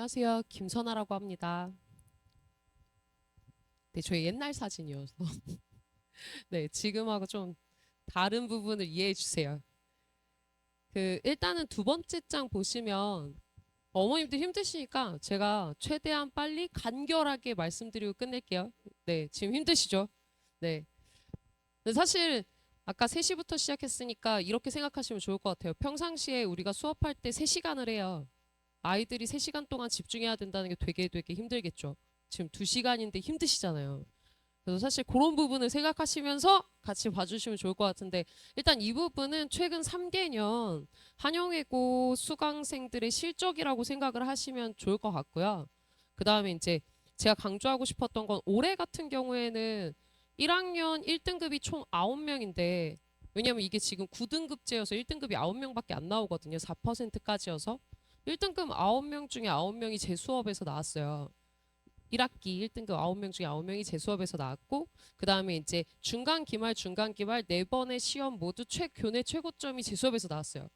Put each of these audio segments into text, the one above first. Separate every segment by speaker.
Speaker 1: 안녕하세요. 김선아라고 합니다. 네, 저희 옛날 사진이어서 네, 지금하고 좀 다른 부분을 이해해 주세요. 일단은 두 번째 장 보시면 어머님들 힘드시니까 제가 최대한 빨리 간결하게 말씀드리고 끝낼게요. 네, 지금 힘드시죠? 네. 근데 사실 아까 3시부터 시작했으니까 이렇게 생각하시면 좋을 것 같아요. 평상시에 우리가 수업할 때 3시간을 해요. 아이들이 3시간 동안 집중해야 된다는 게 되게 힘들겠죠. 지금 2시간인데 힘드시잖아요. 그래서 사실 그런 부분을 생각하시면서 같이 봐주시면 좋을 것 같은데, 일단 이 부분은 최근 3개년 한영외고 수강생들의 실적이라고 생각을 하시면 좋을 것 같고요. 그 다음에 이제 제가 강조하고 싶었던 건 올해 같은 경우에는 1학년 1등급이 총 9명인데, 왜냐면 이게 지금 9등급제여서 1등급이 9명밖에 안 나오거든요. 4%까지여서. 1등급 9명 중에 9명이 제 수업에서 나왔어요. 1학기 1등급 9명 중에 9명이 제 수업에서 나왔고, 그 다음에 이제 중간 기말 네 번의 시험 모두 교내 최고점이 제 수업에서 나왔어요.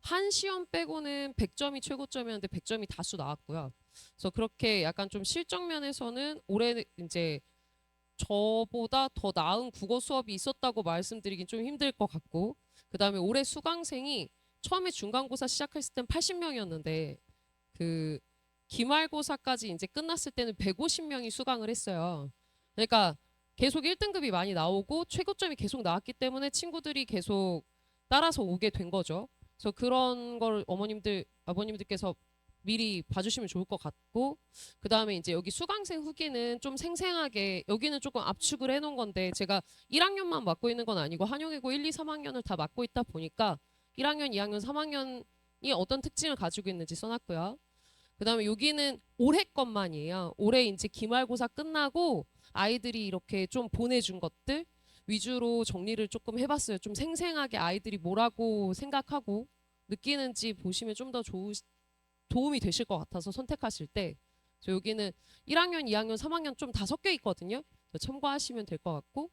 Speaker 1: 한 시험 빼고는 100점이 최고점이었는데 100점이 다수 나왔고요. 그래서 그렇게 약간 좀 실적 면에서는 올해 이제 저보다 더 나은 국어 수업이 있었다고 말씀드리긴 좀 힘들 것 같고, 그 다음에 올해 수강생이 처음에 중간고사 시작했을 땐 80명이었는데 그 기말고사까지 이제 끝났을 때는 150명이 수강을 했어요. 그러니까 계속 1등급이 많이 나오고 최고점이 계속 나왔기 때문에 친구들이 계속 따라서 오게 된 거죠. 그래서 그런 걸 어머님들, 아버님들께서 미리 봐주시면 좋을 것 같고, 그 다음에 이제 여기 수강생 후기는 좀 생생하게, 여기는 조금 압축을 해놓은 건데, 제가 1학년만 맡고 있는 건 아니고 한영이고 1, 2, 3학년을 다 맡고 있다 보니까 1학년, 2학년, 3학년이 어떤 특징을 가지고 있는지 써놨고요. 그 다음에 여기는 올해 것만이에요. 올해 이제 기말고사 끝나고 아이들이 이렇게 좀 보내준 것들 위주로 정리를 조금 해봤어요. 좀 생생하게 아이들이 뭐라고 생각하고 느끼는지 보시면 좀 더 도움이 되실 것 같아서 선택하실 때. 그래서 여기는 1학년, 2학년, 3학년 좀 다 섞여 있거든요. 참고하시면 될 것 같고,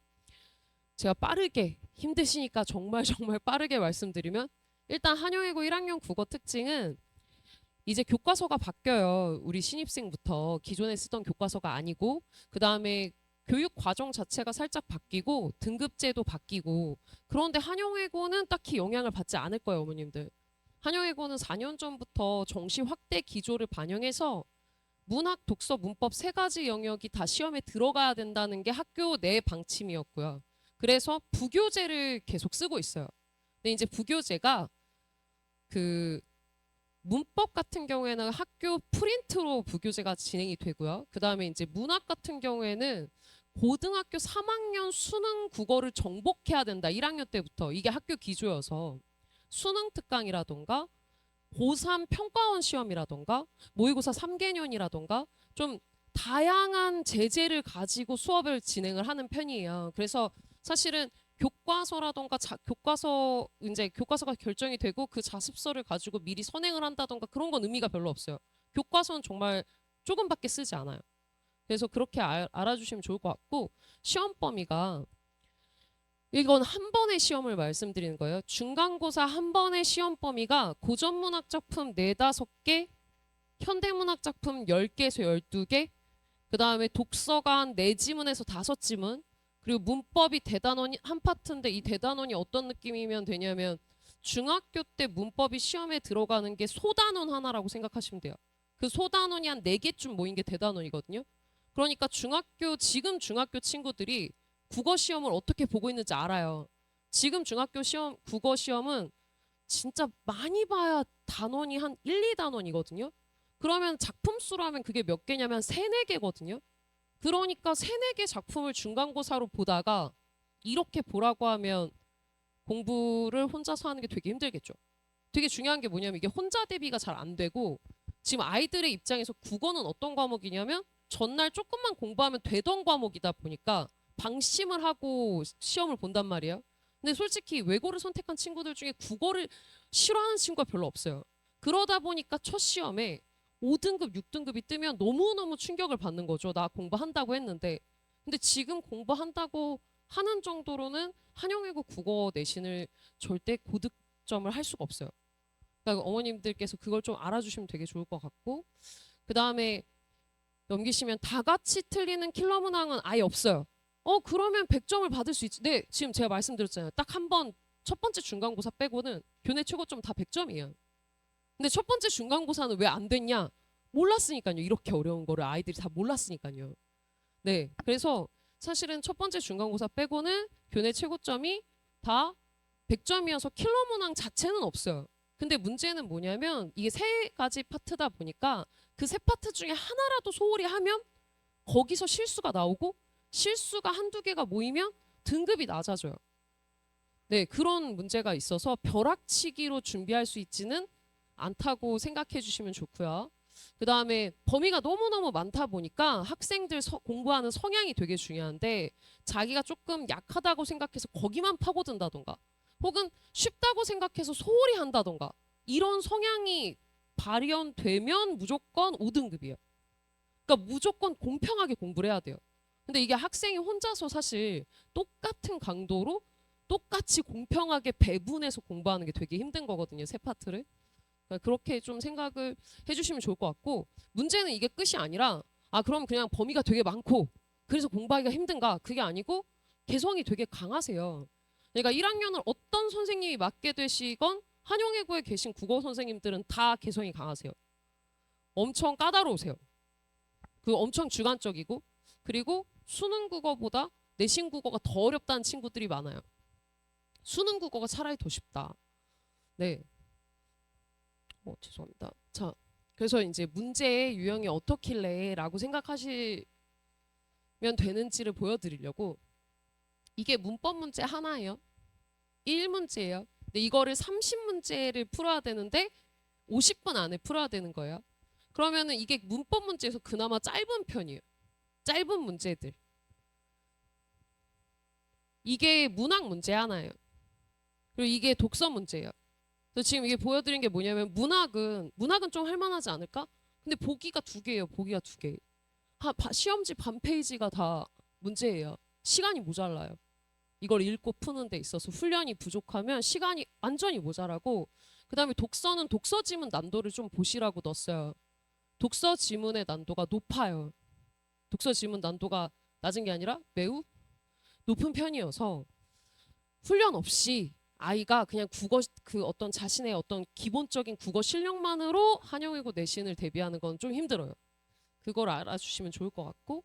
Speaker 1: 제가 빠르게 힘드시니까 정말 정말 빠르게 말씀드리면, 일단 한영외고 1학년 국어 특징은 이제 교과서가 바뀌어요. 우리 신입생부터 기존에 쓰던 교과서가 아니고, 그 다음에 교육 과정 자체가 살짝 바뀌고 등급제도 바뀌고. 그런데 한영외고는 딱히 영향을 받지 않을 거예요, 어머님들. 한영외고는 4년 전부터 정시 확대 기조를 반영해서 문학, 독서, 문법 3가지 영역이 다 시험에 들어가야 된다는 게 학교 내 방침이었고요. 그래서 부교재를 계속 쓰고 있어요. 근데 이제 부교재가 그 문법 같은 경우에는 학교 프린트로 부교재가 진행이 되고요. 그 다음에 이제 문학 같은 경우에는 고등학교 3학년 수능 국어를 정복해야 된다. 1학년 때부터. 이게 학교 기조여서 수능 특강이라던가 고3 평가원 시험이라던가 모의고사 3개년이라던가 좀 다양한 제재를 가지고 수업을 진행을 하는 편이에요. 그래서 사실은 교과서라던가 교과서 이제 교과서가 결정이 되고 그 자습서를 가지고 미리 선행을 한다던가 그런 건 의미가 별로 없어요. 교과서는 정말 조금밖에 쓰지 않아요. 그래서 그렇게 알아주시면 좋을 것 같고, 시험 범위가 이건 한 번의 시험을 말씀드리는 거예요. 중간고사 한 번의 시험 범위가 고전문학 작품 4, 5개, 현대문학 작품 10개에서 12개, 그 다음에 독서관 4지문에서 5지문, 그리고 문법이 대단원이 한 파트인데, 이 대단원이 어떤 느낌이면 되냐면 중학교 때 문법이 시험에 들어가는 게 소단원 하나라고 생각하시면 돼요. 그 소단원이 한 4개쯤 모인 게 대단원이거든요. 그러니까 지금 중학교 친구들이 국어 시험을 어떻게 보고 있는지 알아요. 지금 중학교 시험, 국어 시험은 진짜 많이 봐야 단원이 한 1, 2단원이거든요. 그러면 작품 수로 하면 그게 몇 개냐면 3, 4개거든요. 그러니까 3, 4개 작품을 중간고사로 보다가 이렇게 보라고 하면 공부를 혼자서 하는 게 되게 힘들겠죠. 되게 중요한 게 뭐냐면 이게 혼자 대비가 잘 안 되고, 지금 아이들의 입장에서 국어는 어떤 과목이냐면 전날 조금만 공부하면 되던 과목이다 보니까 방심을 하고 시험을 본단 말이에요. 근데 솔직히 외고를 선택한 친구들 중에 국어를 싫어하는 친구가 별로 없어요. 그러다 보니까 첫 시험에 5등급, 6등급이 뜨면 너무너무 충격을 받는 거죠. 나 공부한다고 했는데. 근데 지금 공부한다고 하는 정도로는 한영외고 국어 내신을 절대 고득점을 할 수가 없어요. 그러니까 어머님들께서 그걸 좀 알아주시면 되게 좋을 것 같고, 그 다음에 넘기시면 다 같이 틀리는 킬러 문항은 아예 없어요. 그러면 100점을 받을 수 있지. 네, 지금 제가 말씀드렸잖아요. 딱 한 번 첫 번째 중간고사 빼고는 교내 최고점 다 100점이에요. 근데 첫 번째 중간고사는 왜 안 됐냐? 몰랐으니까요. 이렇게 어려운 거를 아이들이 다 몰랐으니까요. 네, 그래서 사실은 첫 번째 중간고사 빼고는 교내 최고점이 다 100점이어서 킬러 문항 자체는 없어요. 근데 문제는 뭐냐면 이게 세 가지 파트다 보니까 그 세 파트 중에 하나라도 소홀히 하면 거기서 실수가 나오고 실수가 한두 개가 모이면 등급이 낮아져요. 네, 그런 문제가 있어서 벼락치기로 준비할 수 있지는 않다고 생각해 주시면 좋고요. 그 다음에 범위가 너무너무 많다 보니까 학생들 공부하는 성향이 되게 중요한데 자기가 조금 약하다고 생각해서 거기만 파고든다던가 혹은 쉽다고 생각해서 소홀히 한다던가 이런 성향이 발현되면 무조건 5등급이에요. 그러니까 무조건 공평하게 공부를 해야 돼요. 근데 이게 학생이 혼자서 사실 똑같은 강도로 똑같이 공평하게 배분해서 공부하는 게 되게 힘든 거거든요. 세 파트를. 그러니까 그렇게 좀 생각을 해주시면 좋을 것 같고 문제는 이게 끝이 아니라 그럼 그냥 범위가 되게 많고 그래서 공부하기가 힘든가? 그게 아니고 개성이 되게 강하세요. 그러니까 1학년을 어떤 선생님이 맡게 되시건 한영예고에 계신 국어 선생님들은 다 개성이 강하세요. 엄청 까다로우세요. 그 엄청 주관적이고 그리고 수능 국어보다 내신 국어가 더 어렵다는 친구들이 많아요. 수능 국어가 차라리 더 쉽다. 네. 죄송합니다. 자, 그래서 이제 문제의 유형이 어떻길래 라고 생각하시면 되는지를 보여드리려고 이게 문법 문제 하나예요. 1문제예요. 근데 이거를 30문제를 풀어야 되는데 50분 안에 풀어야 되는 거예요. 그러면은 이게 문법 문제에서 그나마 짧은 편이에요. 짧은 문제들. 이게 문학 문제 하나예요. 그리고 이게 독서 문제예요. 그래서 지금 이게 보여드린 게 뭐냐면 문학은 좀 할만하지 않을까? 근데 보기가 2개예요. 보기가 2개. 시험지 반 페이지가 다 문제예요. 시간이 모자라요. 이걸 읽고 푸는 데 있어서 훈련이 부족하면 시간이 완전히 모자라고 그 다음에 독서는 독서 지문 난도를 좀 보시라고 넣었어요. 독서 지문의 난도가 높아요. 독서 지문 난도가 낮은 게 아니라 매우 높은 편이어서 훈련 없이 아이가 그냥 국어 그 어떤 자신의 어떤 기본적인 국어 실력만으로 한영예고 내신을 대비하는 건 좀 힘들어요. 그걸 알아주시면 좋을 것 같고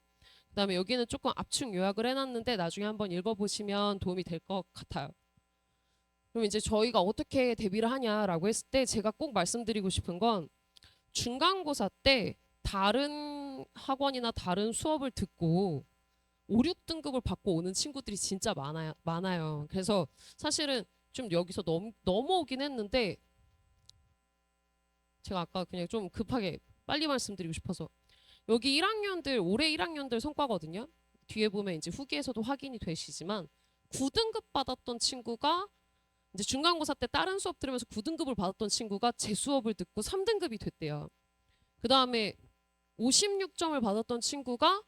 Speaker 1: 그다음에 여기는 조금 압축 요약을 해놨는데 나중에 한번 읽어보시면 도움이 될 것 같아요. 그럼 이제 저희가 어떻게 대비를 하냐라고 했을 때 제가 꼭 말씀드리고 싶은 건 중간고사 때 다른 학원이나 다른 수업을 듣고 5, 6등급을 받고 오는 친구들이 진짜 많아요. 그래서 사실은 좀 여기서 넘어오긴 했는데 제가 아까 그냥 좀 급하게 빨리 말씀드리고 싶어서 여기 1학년들 올해 1학년들 성과거든요. 뒤에 보면 이제 후기에서도 확인이 되시지만 9등급 받았던 친구가 이제 중간고사 때 다른 수업 들으면서 9등급을 받았던 친구가 제 수업을 듣고 3등급이 됐대요. 그 다음에 56점을 받았던 친구가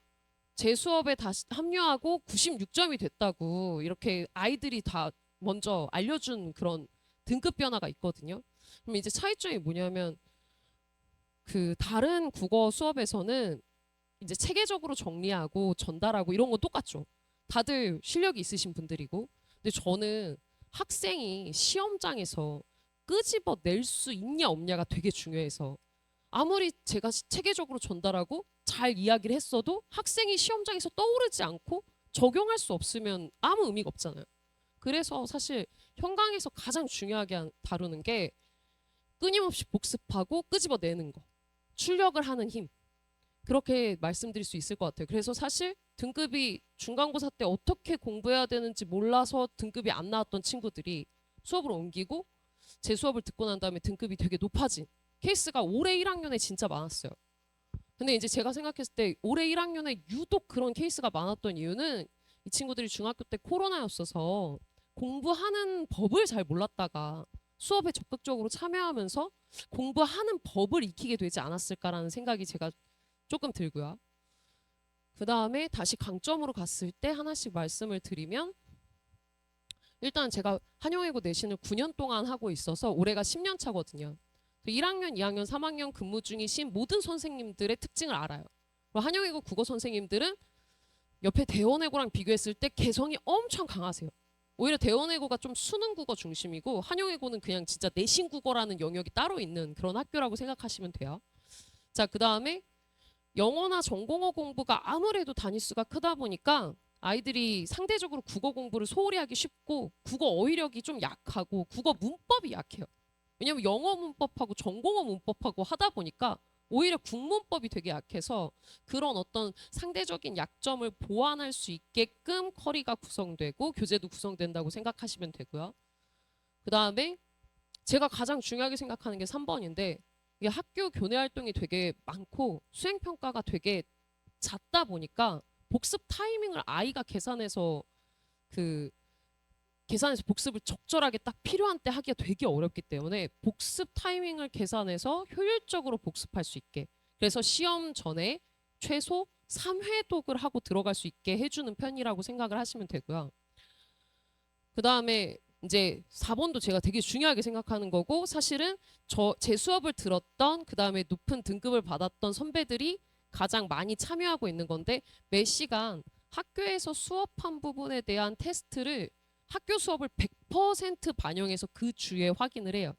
Speaker 1: 제 수업에 다시 합류하고 96점이 됐다고 이렇게 아이들이 다 먼저 알려준 그런 등급 변화가 있거든요. 그럼 이제 차이점이 뭐냐면 그 다른 국어 수업에서는 이제 체계적으로 정리하고 전달하고 이런 건 똑같죠. 다들 실력이 있으신 분들이고. 근데 저는 학생이 시험장에서 끄집어낼 수 있냐 없냐가 되게 중요해서 아무리 제가 체계적으로 전달하고 잘 이야기를 했어도 학생이 시험장에서 떠오르지 않고 적용할 수 없으면 아무 의미가 없잖아요. 그래서 사실 현강에서 가장 중요하게 다루는 게 끊임없이 복습하고 끄집어내는 거. 출력을 하는 힘. 그렇게 말씀드릴 수 있을 것 같아요. 그래서 사실 등급이 중간고사 때 어떻게 공부해야 되는지 몰라서 등급이 안 나왔던 친구들이 수업을 옮기고 제 수업을 듣고 난 다음에 등급이 되게 높아진 케이스가 올해 1학년에 진짜 많았어요. 근데 이제 제가 생각했을 때 올해 1학년에 유독 그런 케이스가 많았던 이유는 이 친구들이 중학교 때 코로나였어서 공부하는 법을 잘 몰랐다가 수업에 적극적으로 참여하면서 공부하는 법을 익히게 되지 않았을까라는 생각이 제가 조금 들고요. 그 다음에 다시 강점으로 갔을 때 하나씩 말씀을 드리면 일단 제가 한영예고 내신을 9년 동안 하고 있어서 올해가 10년 차거든요. 1학년, 2학년, 3학년 근무 중이신 모든 선생님들의 특징을 알아요. 한영외고 국어 선생님들은 옆에 대원외고랑 비교했을 때 개성이 엄청 강하세요. 오히려 대원외고가 좀 수능 국어 중심이고 한영외고는 그냥 진짜 내신 국어라는 영역이 따로 있는 그런 학교라고 생각하시면 돼요. 자, 그 다음에 영어나 전공어 공부가 아무래도 단위수가 크다 보니까 아이들이 상대적으로 국어 공부를 소홀히 하기 쉽고 국어 어휘력이 좀 약하고 국어 문법이 약해요. 왜냐면 영어 문법하고 전공어 문법하고 하다 보니까 오히려 국문법이 되게 약해서 그런 어떤 상대적인 약점을 보완할 수 있게끔 커리가 구성되고 교재도 구성된다고 생각하시면 되고요. 그 다음에 제가 가장 중요하게 생각하는 게 3번인데 이게 학교 교내 활동이 되게 많고 수행평가가 되게 잦다 보니까 복습 타이밍을 아이가 계산해서 복습을 적절하게 딱 필요한 때 하기가 되게 어렵기 때문에 복습 타이밍을 계산해서 효율적으로 복습할 수 있게 그래서 시험 전에 최소 3회 독을 하고 들어갈 수 있게 해주는 편이라고 생각을 하시면 되고요. 그 다음에 이제 4번도 제가 되게 중요하게 생각하는 거고 사실은 제 수업을 들었던 그 다음에 높은 등급을 받았던 선배들이 가장 많이 참여하고 있는 건데 매 시간 학교에서 수업한 부분에 대한 테스트를 학교 수업을 100% 반영해서 그 주에 확인을 해요.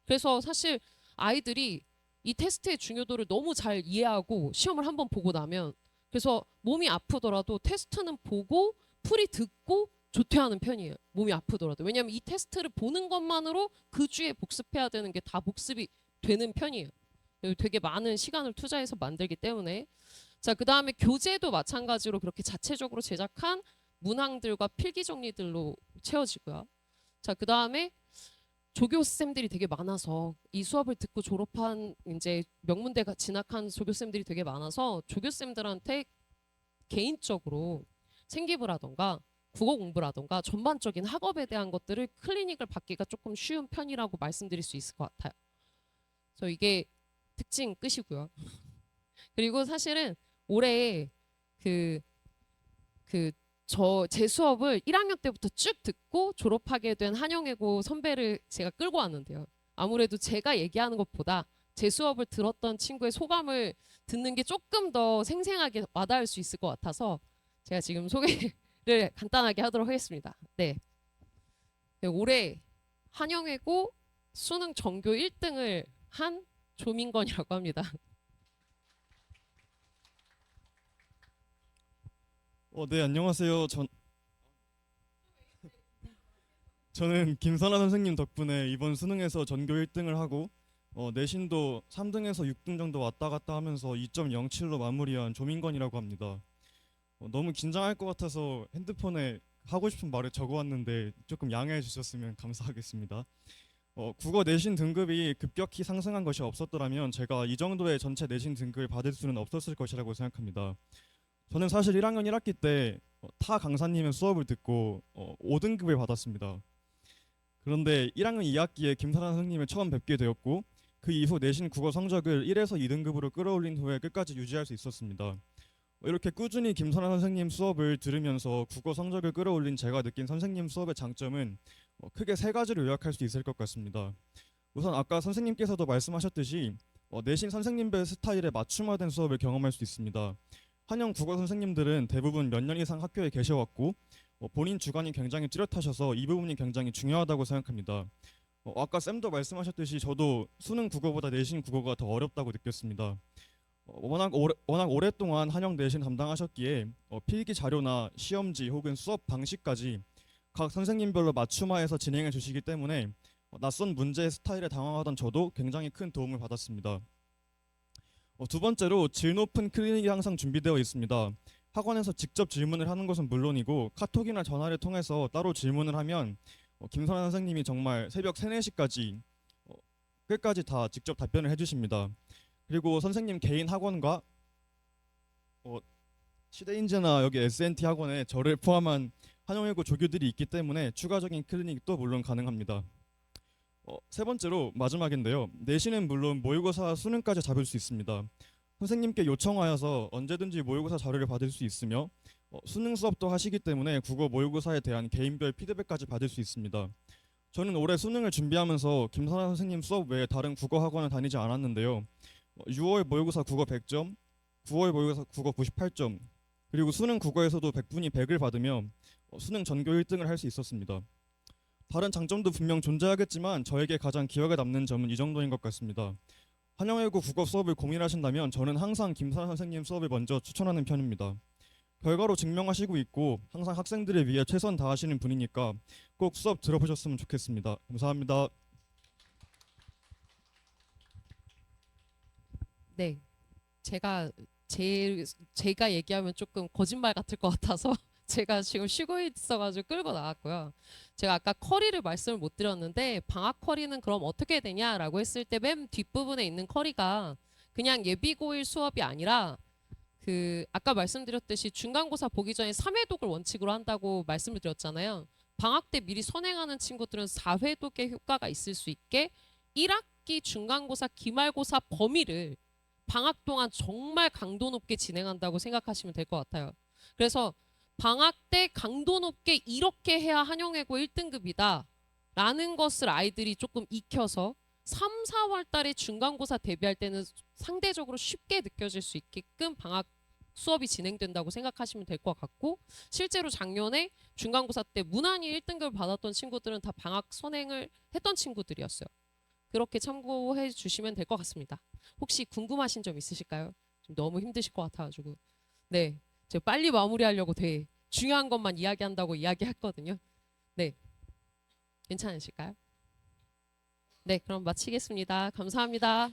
Speaker 1: 그래서 사실 아이들이 이 테스트의 중요도를 너무 잘 이해하고 시험을 한번 보고 나면 그래서 몸이 아프더라도 테스트는 보고 풀이 듣고 조퇴하는 편이에요. 몸이 아프더라도. 왜냐하면 이 테스트를 보는 것만으로 그 주에 복습해야 되는 게 다 복습이 되는 편이에요. 되게 많은 시간을 투자해서 만들기 때문에 자, 그 다음에 교재도 마찬가지로 그렇게 자체적으로 제작한 문항들과 필기 정리들로 채워지고요. 자, 그 다음에 조교쌤들이 되게 많아서 이 수업을 듣고 졸업한 이제 명문대가 진학한 조교쌤들이 되게 많아서 조교쌤들한테 개인적으로 생기부라던가 국어 공부라던가 전반적인 학업에 대한 것들을 클리닉을 받기가 조금 쉬운 편이라고 말씀드릴 수 있을 것 같아요. 그래서 이게 특징 끝이고요. 그리고 사실은 올해 제 수업을 1학년 때부터 쭉 듣고 졸업하게 된 한영외고 선배를 제가 끌고 왔는데요. 아무래도 제가 얘기하는 것보다 제 수업을 들었던 친구의 소감을 듣는 게 조금 더 생생하게 와닿을 수 있을 것 같아서 제가 지금 소개를 간단하게 하도록 하겠습니다. 네. 올해 한영외고 수능 전교 1등을 한 조민건이라고 합니다.
Speaker 2: 네, 안녕하세요. 저는 김선아 선생님 덕분에 이번 수능에서 전교 1등을 하고 내신도 3등에서 6등 정도 왔다 갔다 하면서 2.07로 마무리한 조민건이라고 합니다. 너무 긴장할 것 같아서 핸드폰에 하고 싶은 말을 적어왔는데 조금 양해해 주셨으면 감사하겠습니다. 국어 내신 등급이 급격히 상승한 것이 없었더라면 제가 이 정도의 전체 내신 등급을 받을 수는 없었을 것이라고 생각합니다. 저는 사실 1학년 1학기 때 타 강사님의 수업을 듣고 5등급을 받았습니다. 그런데 1학년 2학기에 김선아 선생님을 처음 뵙게 되었고 그 이후 내신 국어 성적을 1에서 2등급으로 끌어올린 후에 끝까지 유지할 수 있었습니다. 이렇게 꾸준히 김선아 선생님 수업을 들으면서 국어 성적을 끌어올린 제가 느낀 선생님 수업의 장점은 크게 세 가지로 요약할 수 있을 것 같습니다. 우선 아까 선생님께서도 말씀하셨듯이 내신 선생님별 스타일에 맞춤화된 수업을 경험할 수 있습니다. 한영 국어 선생님들은 대부분 몇 년 이상 학교에 계셔왔고 본인 주관이 굉장히 뚜렷하셔서 이 부분이 굉장히 중요하다고 생각합니다. 아까 쌤도 말씀하셨듯이 저도 수능 국어보다 내신 국어가 더 어렵다고 느꼈습니다. 워낙 오랫동안 한영 내신 담당하셨기에 필기 자료나 시험지 혹은 수업 방식까지 각 선생님별로 맞춤화해서 진행해 주시기 때문에 낯선 문제의 스타일에 당황하던 저도 굉장히 큰 도움을 받았습니다. 두 번째로 질 높은 클리닉이 항상 준비되어 있습니다. 학원에서 직접 질문을 하는 것은 물론이고 카톡이나 전화를 통해서 따로 질문을 하면 김선아 선생님이 정말 새벽 3, 4시까지 끝까지 다 직접 답변을 해주십니다. 그리고 선생님 개인 학원과 시대인재나 여기 S&T 학원에 저를 포함한 한영외고 조교들이 있기 때문에 추가적인 클리닉도 물론 가능합니다. 세 번째로 마지막인데요. 내신은 물론 모의고사 수능까지 잡을 수 있습니다. 선생님께 요청하여서 언제든지 모의고사 자료를 받을 수 있으며 수능 수업도 하시기 때문에 국어 모의고사에 대한 개인별 피드백까지 받을 수 있습니다. 저는 올해 수능을 준비하면서 김선아 선생님 수업 외에 다른 국어 학원을 다니지 않았는데요. 6월 모의고사 국어 100점, 9월 모의고사 국어 98점, 그리고 수능 국어에서도 100분이 100을 받으며 수능 전교 1등을 할 수 있었습니다. 다른 장점도 분명 존재하겠지만 저에게 가장 기억에 남는 점은 이 정도인 것 같습니다. 한영외고 국어 수업을 고민하신다면 저는 항상 김선아 선생님 수업을 먼저 추천하는 편입니다. 결과로 증명하시고 있고 항상 학생들을 위해 최선 다하시는 분이니까 꼭 수업 들어보셨으면 좋겠습니다. 감사합니다.
Speaker 1: 네, 제가 제가 얘기하면 조금 거짓말 같을 것 같아서 제가 지금 쉬고 있어가지고 끌고 나왔고요. 제가 아까 커리를 말씀을 못 드렸는데 방학 커리는 그럼 어떻게 되냐라고 했을 때 맨 뒷부분에 있는 커리가 그냥 예비고일 수업이 아니라 그 아까 말씀드렸듯이 중간고사 보기 전에 3회독을 원칙으로 한다고 말씀을 드렸잖아요. 방학 때 미리 선행하는 친구들은 4회독의 효과가 있을 수 있게 1학기 중간고사 기말고사 범위를 방학 동안 정말 강도 높게 진행한다고 생각하시면 될 것 같아요. 그래서 방학 때 강도 높게 이렇게 해야 한영외고 1등급이다 라는 것을 아이들이 조금 익혀서 3, 4월 달에 중간고사 대비할 때는 상대적으로 쉽게 느껴질 수 있게끔 방학 수업이 진행된다고 생각하시면 될 것 같고, 실제로 작년에 중간고사 때 무난히 1등급을 받았던 친구들은 다 방학 선행을 했던 친구들이었어요. 그렇게 참고해 주시면 될 것 같습니다. 혹시 궁금하신 점 있으실까요? 좀 너무 힘드실 것 같아가지고. 네, 제가 빨리 마무리하려고 되게 중요한 것만 이야기한다고 이야기했거든요. 네, 괜찮으실까요? 네, 그럼 마치겠습니다. 감사합니다.